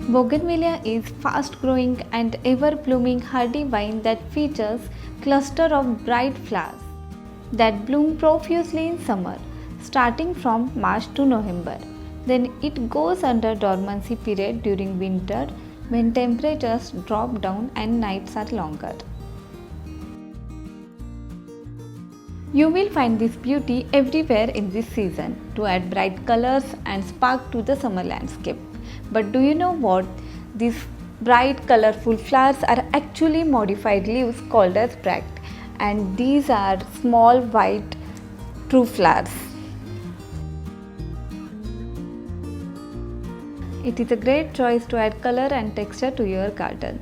Bougainvillea is fast-growing and ever-blooming hardy vine that features cluster of bright flowers that bloom profusely in summer, starting from March to November. Then it goes under dormancy period during winter when temperatures drop down and nights are longer. You will find this beauty everywhere in this season to add bright colors and spark to the summer landscape. But do you know what? These bright colorful flowers are actually modified leaves called as bracts, and these are small white true flowers. It is a great choice to add color and texture to your garden.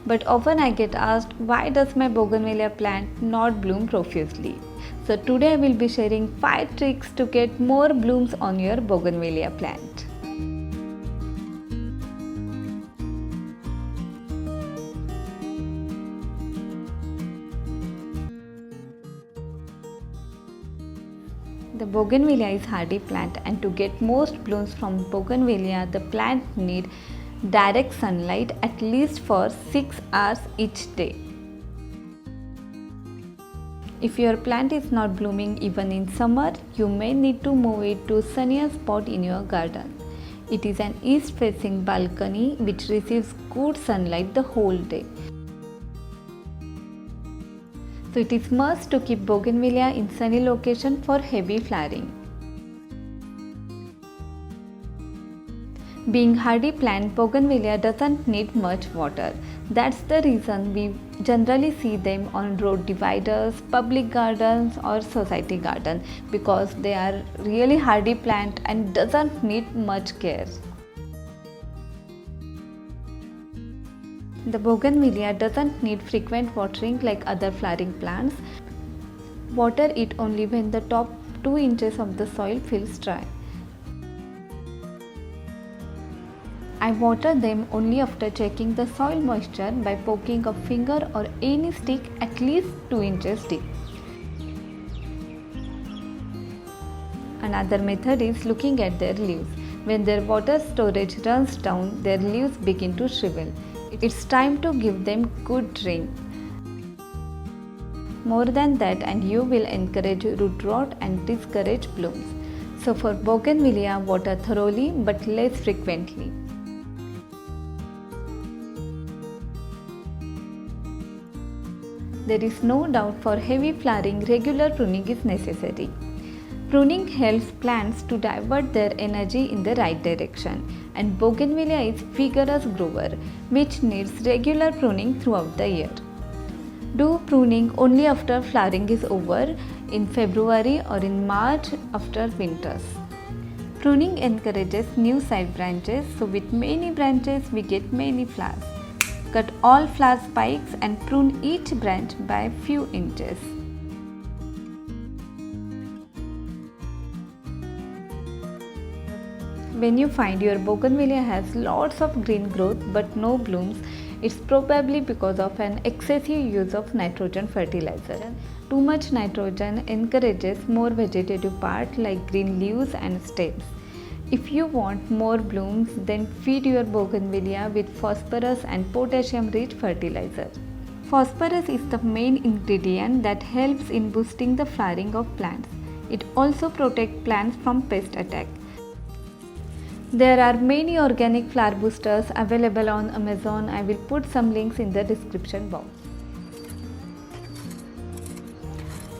But often I get asked, why does my bougainvillea plant not bloom profusely? So today I will be sharing 5 tricks to get more blooms on your bougainvillea plant. The bougainvillea is hardy plant, and to get most blooms from bougainvillea, the plant need direct sunlight at least for 6 hours each day. If your plant is not blooming even in summer, you may need to move it to sunnier spot in your garden. It is an east-facing balcony which receives good sunlight the whole day. So it is must to keep bougainvillea in sunny location for heavy flowering. Being hardy plant, bougainvillea doesn't need much water. That's the reason we generally see them on road dividers, public gardens or society garden, because they are really hardy plant and doesn't need much care. The bougainvillea doesn't need frequent watering like other flowering plants. Water it only when the top 2 inches of the soil feels dry. I water them only after checking the soil moisture by poking a finger or any stick at least 2 inches deep. Another method is looking at their leaves. When their water storage runs down, their leaves begin to shrivel. It's time to give them good rain. More than that, and you will encourage root rot and discourage blooms. So for bougainvillea, water thoroughly but less frequently. There is no doubt for heavy flowering, regular pruning is necessary. Pruning helps plants to divert their energy in the right direction, and bougainvillea is vigorous grower which needs regular pruning throughout the year. Do pruning only after flowering is over in February or in March after winters. Pruning encourages new side branches, so with many branches we get many flowers. Cut all flower spikes and prune each branch by a few inches. When you find your bougainvillea has lots of green growth but no blooms, it's probably because of an excessive use of nitrogen fertilizer. Too much nitrogen encourages more vegetative part like green leaves and stems. If you want more blooms, then feed your bougainvillea with phosphorus and potassium rich fertilizer. Phosphorus is the main ingredient that helps in boosting the flowering of plants. It also protects plants from pest attack. There are many organic flower boosters available on Amazon. I will put some links in the description box.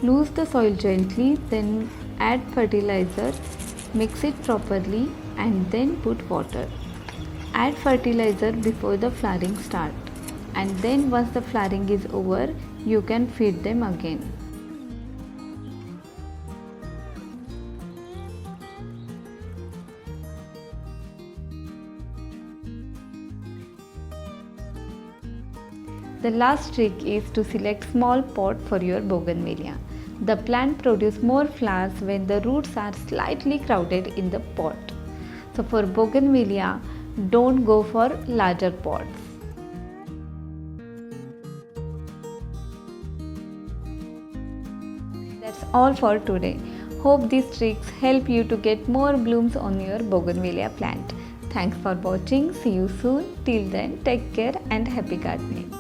Loose the soil gently, then add fertilizer, mix it properly and then put water. Add fertilizer before the flowering starts, and then once the flowering is over, you can feed them again. The last trick is to select small pot for your bougainvillea. The plant produces more flowers when the roots are slightly crowded in the pot. So for bougainvillea, don't go for larger pots. That's all for today. Hope these tricks help you to get more blooms on your bougainvillea plant. Thanks for watching. See you soon. Till then, take care and happy gardening.